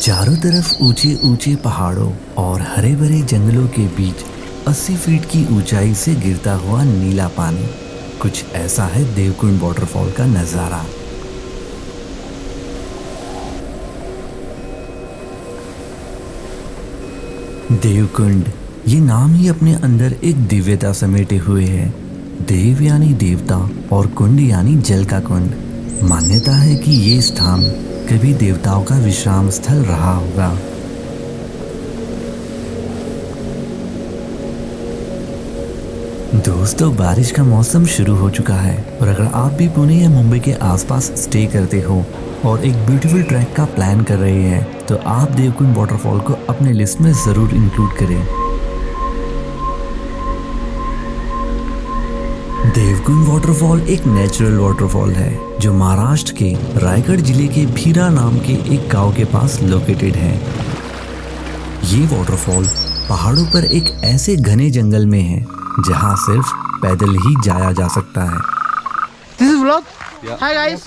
चारों तरफ ऊंचे ऊंचे पहाड़ों और हरे भरे जंगलों के बीच 80 फीट की ऊंचाई से गिरता हुआ नीला पानी, कुछ ऐसा है देवकुंड वाटरफॉल का नजारा। देवकुंड, ये नाम ही अपने अंदर एक दिव्यता समेटे हुए है। देव यानी देवता और कुंड यानी जल का कुंड। मान्यता है कि ये स्थान कभी देवताओं का विश्राम स्थल रहा होगा। दोस्तों, बारिश का मौसम शुरू हो चुका है और अगर आप भी पुणे या मुंबई के आसपास स्टे करते हो और एक ब्यूटीफुल ट्रैक का प्लान कर रहे हैं तो आप देवकुंड वाटरफॉल को अपने लिस्ट में जरूर इंक्लूड करें। देवकुंड वाटरफॉल एक नेचुरल वाटरफॉल है जो महाराष्ट्र के रायगढ़ जिले के भीरा नाम के एक गांव के पास लोकेटेड है। ये वाटरफॉल पहाड़ों पर एक ऐसे घने जंगल में है जहां सिर्फ पैदल ही जाया जा सकता है। This is vlog. Hi guys,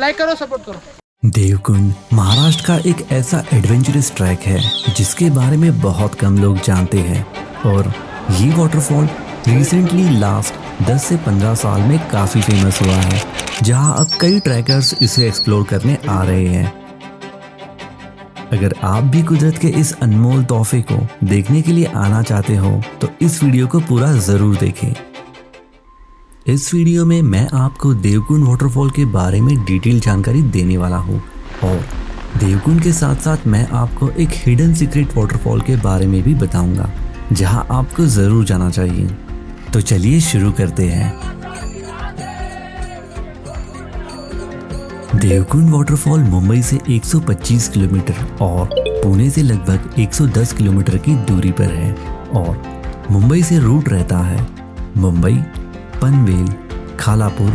like करो, सपोर्ट करो। देवकुंड महाराष्ट्र का एक ऐसा एडवेंचरस ट्रैक है जिसके बारे में बहुत कम लोग जानते हैं और ये वाटरफॉल रिसेंटली लास्ट 10 से 15 साल में काफी फेमस हुआ है, जहां अब कई ट्रैकर्स इसे एक्सप्लोर करने आ रहे हैं। अगर आप भी कुदरत के इस अनमोल तोहफे को देखने के लिए आना चाहते हो तो इस वीडियो को पूरा जरूर देखें। इस वीडियो में मैं आपको देवकुंड वाटरफॉल के बारे में डिटेल जानकारी देने वाला हूँ और देवकुंड के साथ साथ मैं आपको एक हिडन सीक्रेट वाटरफॉल के बारे में भी बताऊंगा जहां आपको जरूर जाना चाहिए। तो चलिए शुरू करते हैं। देवकुंड वाटरफॉल मुंबई से 125 किलोमीटर और पुणे से लगभग 110 किलोमीटर की दूरी पर है और मुंबई से रूट रहता है मुंबई, पनवेल, खालापुर,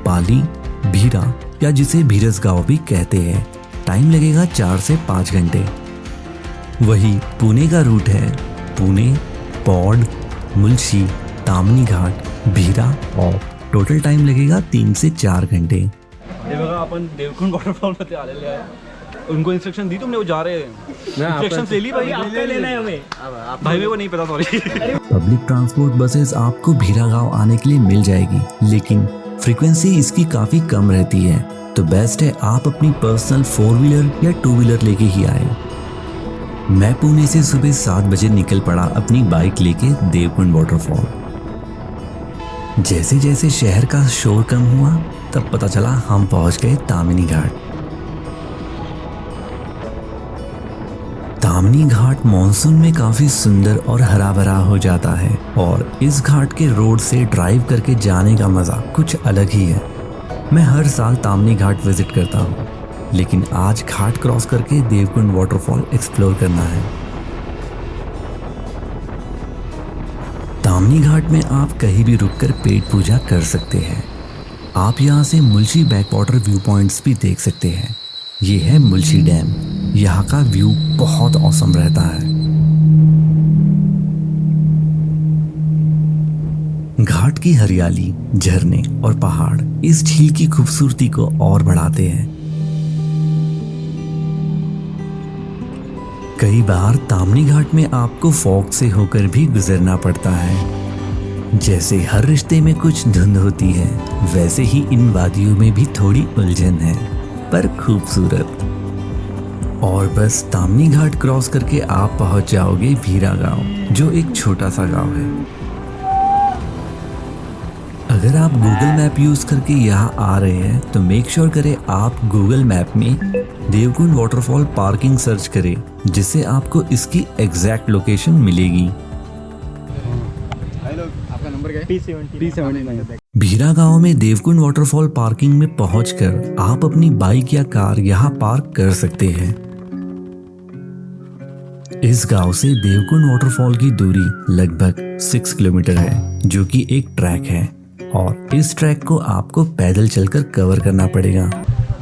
पाली, भीरा या जिसे भीरसगांव भी कहते हैं। टाइम लगेगा 4 से 5 घंटे। वही पुणे का रूट है पुणे, पौड, मुलशी, तामनी घाट, भीरा और टोटल टाइम लगेगा 3 से 4 घंटे। हे बघा, आपण देवकुंड वॉटरफॉल मध्ये आलेले आहे। उनको इंस्ट्रक्शन दी तुमने, वो जा रहे हैं। इंस्ट्रक्शन ले ली भाई, आपका लेना है हमें। भाई मेरे को नहीं पता, सॉरी। पब्लिक ट्रांसपोर्ट बसेस आपको भीरा गांव आने के लिए मिल जाएगी, लेकिन फ्रीक्वेंसी इसकी काफी कम रहती है, तो बेस्ट है आप अपनी पर्सनल 4 व्हीलर या 2 व्हीलर लेके ही आए। मैं पुणे से सुबह 7 बजे निकल पड़ा अपनी बाइक लेके देवकुंड वाटरफॉल। जैसे जैसे शहर का शोर कम हुआ तब पता चला हम पहुंच गए तामनी घाट। तामनी घाट मॉनसून में काफी सुंदर और हरा भरा हो जाता है और इस घाट के रोड से ड्राइव करके जाने का मजा कुछ अलग ही है। मैं हर साल तामनी घाट विजिट करता हूँ, लेकिन आज घाट क्रॉस करके देवकुंड वाटरफॉल एक्सप्लोर करना है। तामनी घाट में आप कहीं भी रुककर पेट पूजा कर सकते हैं। आप यहाँ से मुलशी बैकवाटर व्यू पॉइंट्स भी देख सकते हैं। ये है मुलशी डैम। यहाँ का व्यू बहुत औसम रहता है। घाट की हरियाली, झरने और पहाड़ इस झील की खूबसूरती को और बढ़ाते हैं। कई बार तामनी घाट में आपको फॉग से होकर भी गुजरना पड़ता है। जैसे हर रिश्ते में कुछ धुंध होती है, वैसे ही इन वादियों में भी थोड़ी उलझन है, पर खूबसूरत। और बस तामनी घाट क्रॉस करके आप पहुंच जाओगे भीरा गांव, जो एक छोटा सा गांव है। अगर आप गूगल मैप यूज करके यहाँ आ रहे हैं तो मेक श्योर करें आप गूगल मैप में देवकुंड वाटरफॉल पार्किंग सर्च करें, जिससे आपको इसकी एग्जैक्ट लोकेशन मिलेगी। आपका नंबर क्या है? P79। भीरा गांव में देवकुंड वाटरफॉल पार्किंग में पहुंचकर आप अपनी बाइक या कार यहाँ पार्क कर सकते हैं। इस गांव से देवकुंड वाटरफॉल की दूरी लगभग 6 किलोमीटर है, जो कि एक ट्रैक है और इस ट्रैक को आपको पैदल चलकर कवर करना पड़ेगा।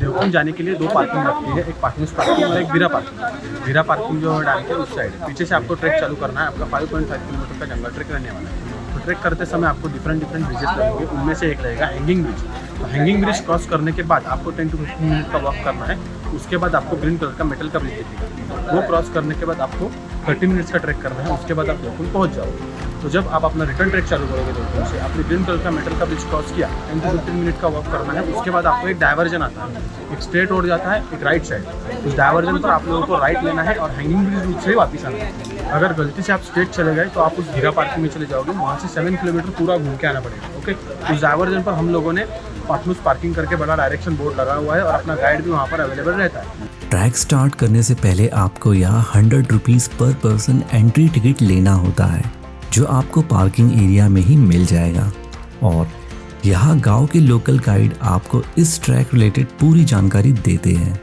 देवकुंड जाने के लिए 2 पार्किंग लगती है, एक पार्किंग पार्किंग और एक भीरा पार्किंग। भीरा पार्किंग जो डायरेक्ट है उस साइड है। पीछे से आपको ट्रैक चालू करना है। आपका 5.5 किलोमीटर का जंगल ट्रैक रहने वाला है। तो ट्रैक करते समय आपको डिफरेंट ब्रिजेस लगेंगे। उनमें से एक रहेगा हैंगिंग ब्रिज। तो हैंगिंग ब्रिज क्रॉस करने के बाद आपको 10 to 15 मिनट का वॉक करना है उसके बाद आपको ग्रीन कलर का मेटल का ब्रिज दिखेगा। वो क्रॉस करने के बाद आपको 30 मिनट्स का ट्रैक करना है, उसके बाद आप देवकुंड पहुँच जाओगे। तो जब आप अपना रिटर्न ट्रैक चालू करोगे देवकुंड से, आपने ग्रीन कलर का मेटल का ब्रिज क्रॉस किया, 10-15 मिनट का वॉक करना है। उसके बाद आपको एक डाइवर्जन आता है, एक स्ट्रेट रोड जाता है, एक राइट साइड। उस डाइवर्जन पर आप लोगों को राइट लेना है और हैंगिंग ब्रिज रूट से वापस आना है। अगर गलती से आप स्ट्रेट चले गए तो आप उस हीरा पार्किंग में चले जाओगे, वहाँ से 7 किलोमीटर पूरा घूम के आना पड़ेगा। ओके, उस डाइवर्जन पर हम लोगों ने पार्टनर्स पार्किंग करके बड़ा डायरेक्शन बोर्ड लगा हुआ है और अपना गाइड भी वहाँ पर अवेलेबल रहता है। ट्रैक स्टार्ट करने से पहले आपको यहाँ 100 रुपीज़ पर पर्सन एंट्री टिकट लेना होता है, जो आपको पार्किंग एरिया में ही मिल जाएगा। और यहाँ गांव के लोकल गाइड आपको इस ट्रैक रिलेटेड पूरी जानकारी देते हैं।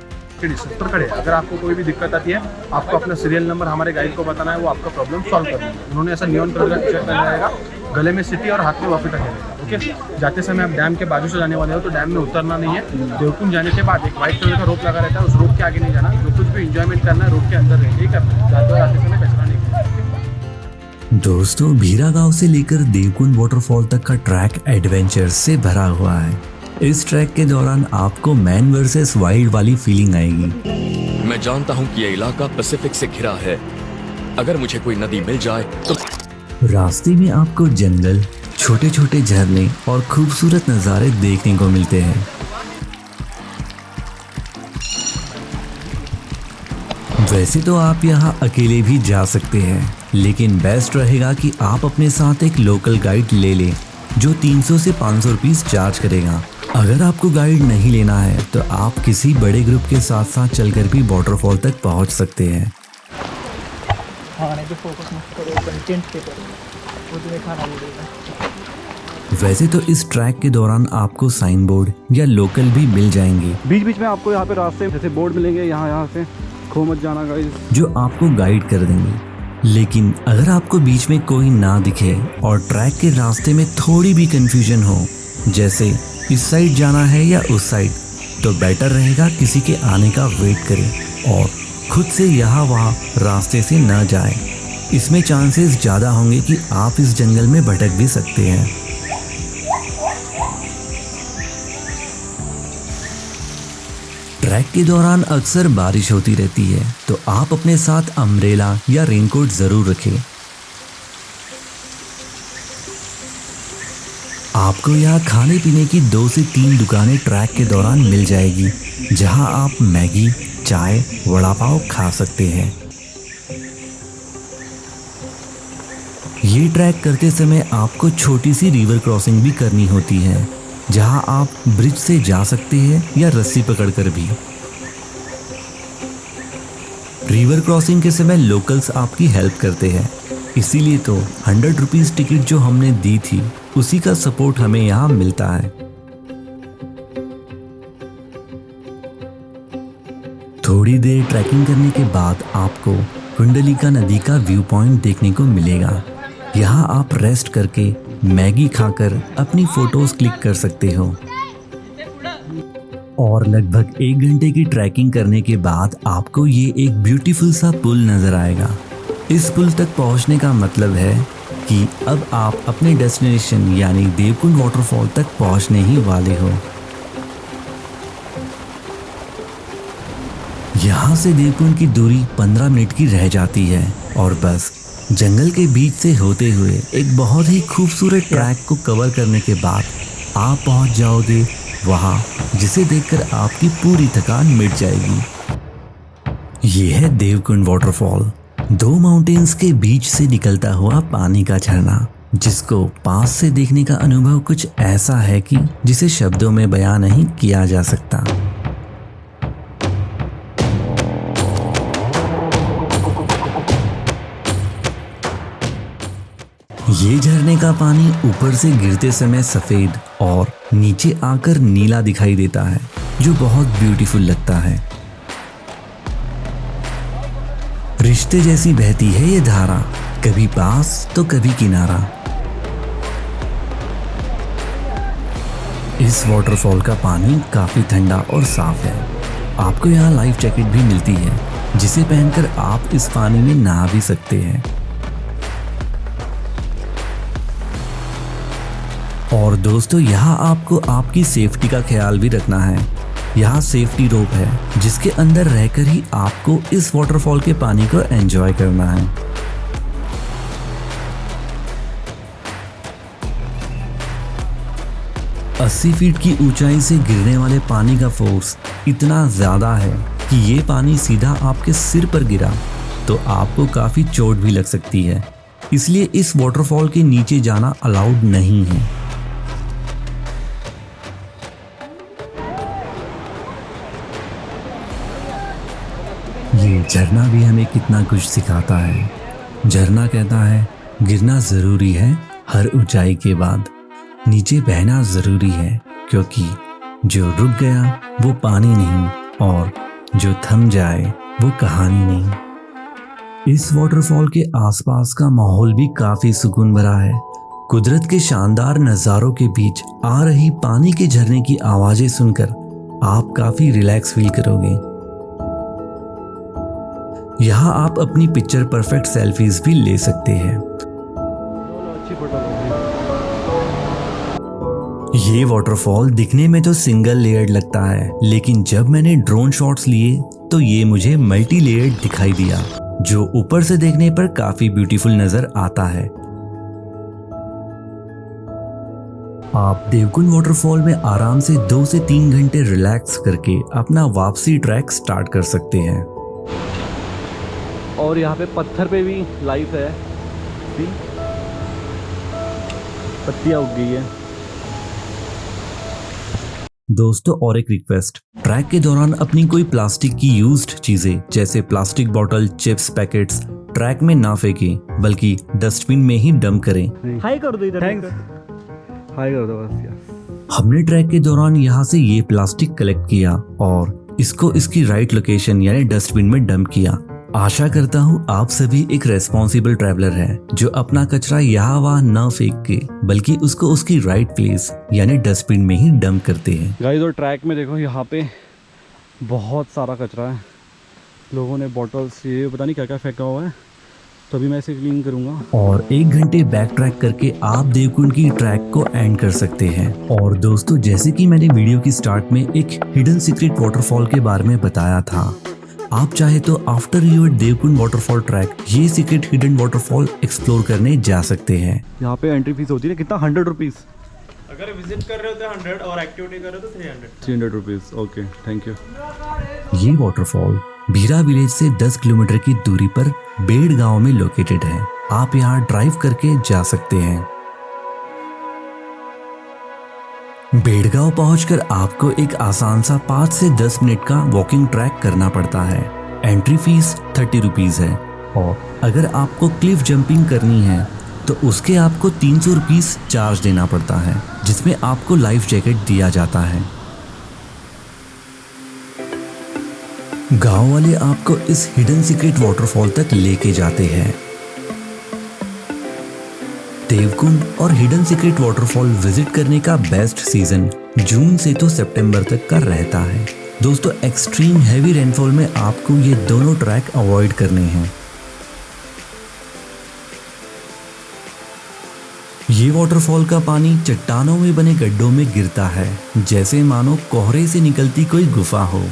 डिस्टेंस पर खड़े, अगर आपको कोई भी दिक्कत आती है, आपको अपना सीरियल नंबर हमारे गाइड को बताना है, वो आपका प्रॉब्लम सॉल्व कर देंगे। उन्होंने ऐसा नियॉन कलर का टी-शर्ट पहना रहेगा, गले में सिटी और हाथ में वॉकी-टॉकी रहेगा। ओके, जाते समय आप डैम के बाजू से जाने वाले हो तो डैम में उतरना नहीं है। देवकुंड जाने के बाद एक व्हाइट कलर का रोप लगा रहता है, उस रोप के आगे नहीं जाना। जो कुछ भी इंजॉयमेंट करना है रोप के अंदर रह के ही करना है, जाते समय कचरा नहीं करना। दोस्तों, भीरा गांव से लेकर देवकुंड वाटरफॉल तक का ट्रैक एडवेंचर से भरा हुआ है। इस ट्रैक के दौरान आपको मैन वर्सेस वाइल्ड वाली फीलिंग आएगी। मैं जानता हूँ कि ये इलाका पैसिफिक से घिरा है। अगर मुझे कोई नदी मिल जाए तो रास्ते में आपको जंगल, छोटे छोटे झरने और खूबसूरत नज़ारे देखने को मिलते हैं। वैसे तो आप यहाँ अकेले भी जा सकते हैं, लेकिन बेस्ट रहेगा कि आप अपने साथ एक लोकल गाइड ले लें, जो 300 से 500 रुपीज़ चार्ज करेगा। अगर आपको गाइड नहीं लेना है तो आप किसी बड़े ग्रुप के साथ साथ चलकर भी वाटरफॉल तक पहुंच सकते हैं। वैसे तो इस ट्रैक के दौरान आपको साइन बोर्ड या लोकल भी मिल जाएंगे, बीच बीच में आपको यहाँ पे रास्ते जैसे बोर्ड मिलेंगे, यहाँ से खो मत जाना गाइस, जो आपको गाइड कर देंगे। लेकिन अगर आपको बीच में कोई ना दिखे और ट्रैक के रास्ते में थोड़ी भी कंफ्यूजन हो, जैसे इस साइड जाना है या उस साइड, तो बेटर रहेगा किसी के आने का वेट करें और खुद से यहाँ वहाँ रास्ते से न जाए। इसमें चांसेस ज़्यादा होंगे कि आप इस जंगल में भटक भी सकते हैं। ट्रैक के दौरान अक्सर बारिश होती रहती है, तो आप अपने साथ अम्ब्रेला या रेनकोट ज़रूर रखें। आपको यहाँ खाने पीने की 2 से 3 दुकानें ट्रैक के दौरान मिल जाएगी, जहाँ आप मैगी, चाय, वड़ा पाव खा सकते हैं। ये ट्रैक करते समय आपको छोटी सी रिवर क्रॉसिंग भी करनी होती है, जहाँ आप ब्रिज से जा सकते हैं या रस्सी पकड़कर भी। रिवर क्रॉसिंग के समय लोकल्स आपकी हेल्प करते हैं, इसीलिए तो 100 रुपीज़ टिकट जो हमने दी थी उसी का सपोर्ट हमें यहाँ मिलता है। थोड़ी देर ट्रैकिंग करने के बाद आपको कुंडलिका नदी का व्यू पॉइंट देखने को मिलेगा। यहाँ आप रेस्ट करके मैगी खाकर अपनी फोटोज क्लिक कर सकते हो। और लगभग 1 घंटे की ट्रैकिंग करने के बाद आपको ये एक ब्यूटीफुल सा पुल नजर आएगा। इस पुल तक पहुंचने का मतलब है कि अब आप अपने डेस्टिनेशन यानी देवकुंड वाटरफॉल तक पहुंचने ही वाले हो। यहाँ से देवकुंड की दूरी 15 मिनट की रह जाती है और बस जंगल के बीच से होते हुए एक बहुत ही खूबसूरत ट्रैक को कवर करने के बाद आप पहुंच जाओगे वहाँ, जिसे देखकर आपकी पूरी थकान मिट जाएगी। ये है देवकुंड वाटरफॉल, 2 माउंटेन्स के बीच से निकलता हुआ पानी का झरना, जिसको पास से देखने का अनुभव कुछ ऐसा है कि जिसे शब्दों में बयां नहीं किया जा सकता। ये झरने का पानी ऊपर से गिरते समय सफेद और नीचे आकर नीला दिखाई देता है, जो बहुत ब्यूटीफुल लगता है। रिश्ते जैसी बहती है ये धारा, कभी पास तो कभी किनारा। इस वाटरफॉल का पानी काफी ठंडा और साफ है। आपको यहाँ लाइफ जैकेट भी मिलती है, जिसे पहनकर आप इस पानी में नहा भी सकते हैं। और दोस्तों, यहाँ आपको आपकी सेफ्टी का ख्याल भी रखना है। यहाँ सेफ्टी रोप है जिसके अंदर रहकर ही आपको इस वाटरफॉल के पानी को एंजॉय करना है। अस्सी फीट की ऊंचाई से गिरने वाले पानी का फोर्स इतना ज्यादा है कि ये पानी सीधा आपके सिर पर गिरा तो आपको काफी चोट भी लग सकती है, इसलिए इस वाटरफॉल के नीचे जाना अलाउड नहीं है। ये झरना भी हमें कितना कुछ सिखाता है। झरना कहता है गिरना जरूरी है, हर ऊंचाई के बाद नीचे बहना जरूरी है, क्योंकि जो रुक गया वो पानी नहीं और जो थम जाए वो कहानी नहीं। इस वाटरफॉल के आसपास का माहौल भी काफी सुकून भरा है। कुदरत के शानदार नज़ारों के बीच आ रही पानी के झरने की आवाजें सुनकर आप काफी रिलैक्स फील करोगे। यहाँ आप अपनी पिक्चर परफेक्ट सेल्फीज भी ले सकते हैं। अच्छी फोटो होगी। ये वाटरफॉल दिखने में तो सिंगल लेयर्ड लगता है, लेकिन जब मैंने ड्रोन शॉट्स लिए तो ये मुझे मल्टी लेयर्ड दिखाई दिया, जो ऊपर से देखने पर काफी ब्यूटीफुल नजर आता है। आप देवकुंड वाटरफॉल में आराम से 2 से 3 घंटे रिलैक्स करके अपना वापसी ट्रैक स्टार्ट कर सकते हैं। और यहाँ पे पत्थर पे भी लाइफ है, पत्तियाँ उग गई है। दोस्तों और एक रिक्वेस्ट, ट्रैक के दौरान अपनी कोई प्लास्टिक की यूज्ड चीजें जैसे plastic bottle, chips packets track में ना फेंकें, बल्कि डस्टबिन में ही डंप करें। हाई कर दो इधर, थैंक्स हाई कर दो बस यार। हमने ट्रैक के दौरान यहाँ से ये प्लास्टिक कलेक्ट किया और इसको इसकी राइट लोकेशन यानी डस्टबिन में डंप किया। आशा करता हूँ आप सभी एक रेस्पॉन्सिबल ट्रैवलर हैं जो अपना कचरा यहाँ वहाँ न फेंक के बल्कि उसको उसकी राइट प्लेस यानी डस्टबिन में ही डंप करते हैं। गाइस और ट्रैक में देखो यहाँ पे बहुत सारा कचरा है, लोगों ने बॉटल्स ये पता नहीं क्या क्या फेंका हुआ है, तो अभी मैं इसे क्लीन करूँगा। और 1 घंटे बैक ट्रैक करके आप देवकुंड की ट्रैक को एंड कर सकते हैं। और दोस्तों जैसे कि मैंने वीडियो की स्टार्ट में एक हिडन सीक्रेट वाटरफॉल के बारे में बताया था, आप चाहे तो after your Devkund waterfall trek ये सीक्रेट हिडन वाटरफॉल एक्सप्लोर करने जा सकते हैं। यहाँ पे एंट्री फीस होती है कितना, 100 रुपीज़। अगर विजिट कर रहे हो तो 100 और एक्टिविटी कर रहे हो तो 300 रुपीज़। Okay thank you. ये वाटरफॉल भीरा विलेज से 10 किलोमीटर की दूरी पर बेड़ गांव में लोकेटेड है। आप यहाँ ड्राइव करके जा सकते हैं। बेड़गांव पहुंचकर आपको एक आसान सा 5 से 10 मिनट का वॉकिंग ट्रैक करना पड़ता है। एंट्री फीस 30 रुपीज़ है और अगर आपको क्लिफ जंपिंग करनी है तो उसके आपको 300 रुपीज़ चार्ज देना पड़ता है, जिसमें आपको लाइफ जैकेट दिया जाता है। गांव वाले आपको इस हिडन सीक्रेट वाटरफॉल तक लेके जाते हैं। देवकुंड और हिडन सीक्रेट वाटरफॉल विजिट करने का बेस्ट सीजन जून से तो सितंबर तक का रहता है। दोस्तों एक्सट्रीम हैवी रेनफॉल में आपको ये दोनों ट्रैक अवॉइड करने हैं। ये वाटरफॉल का पानी चट्टानों में बने गड्ढों में गिरता है, जैसे मानो कोहरे से निकलती कोई गुफा हो।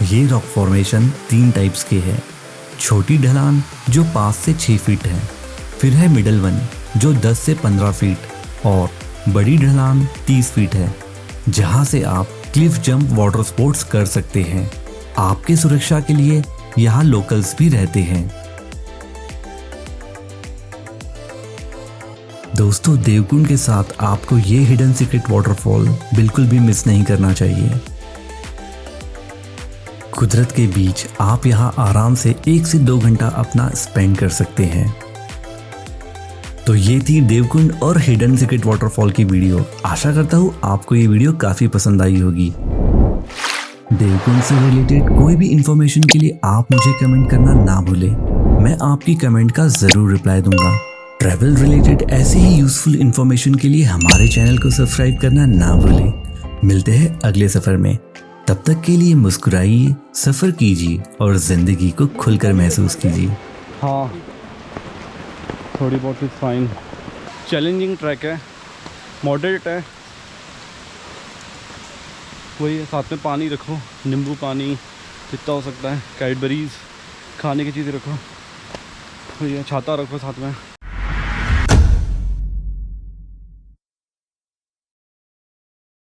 ये रॉक फॉर्मेशन 3 टाइप्स के हैं। छोटी ढलान जो 5 से 6 फीट है, फिर है मिडल वन जो 10 से 15 फीट और बड़ी ढलान 30 फीट है, जहां से आप क्लिफ जंप वाटर स्पोर्ट्स कर सकते हैं। आपके सुरक्षा के लिए यहाँ लोकल्स भी रहते हैं। दोस्तों देवकुंड के साथ आपको ये हिडन सीक्रेट वाटरफॉल बिल्कुल भी मिस नहीं करना चाहिए। कुदरत के बीच आप यहाँ आराम से 1 से 2 घंटा अपना स्पेंड कर सकते हैं। तो ये थी देवकुंड और हिडन सीक्रेट वाटरफॉल की वीडियो। आशा करता हूँ आपको ये वीडियो काफ़ी पसंद आई होगी। देवकुंड से रिलेटेड कोई भी इंफॉर्मेशन के लिए आप मुझे कमेंट करना ना भूलें, मैं आपकी कमेंट का ज़रूर रिप्लाई दूंगा। ट्रैवल रिलेटेड ऐसे ही यूजफुल इंफॉर्मेशन के लिए हमारे चैनल को सब्सक्राइब करना ना भूलें। मिलते हैं अगले सफ़र में, तब तक के लिए मुस्कुराइए, सफ़र कीजिए और ज़िंदगी को खुलकर महसूस कीजिए। हाँ थोड़ी बहुत इज फाइन। चैलेंजिंग ट्रैक है, मॉडरेट है, वही है, साथ में पानी रखो, नींबू पानी जितना हो सकता है, कैडबरीज खाने की चीज़ें रखो, वही है, छाता रखो साथ में।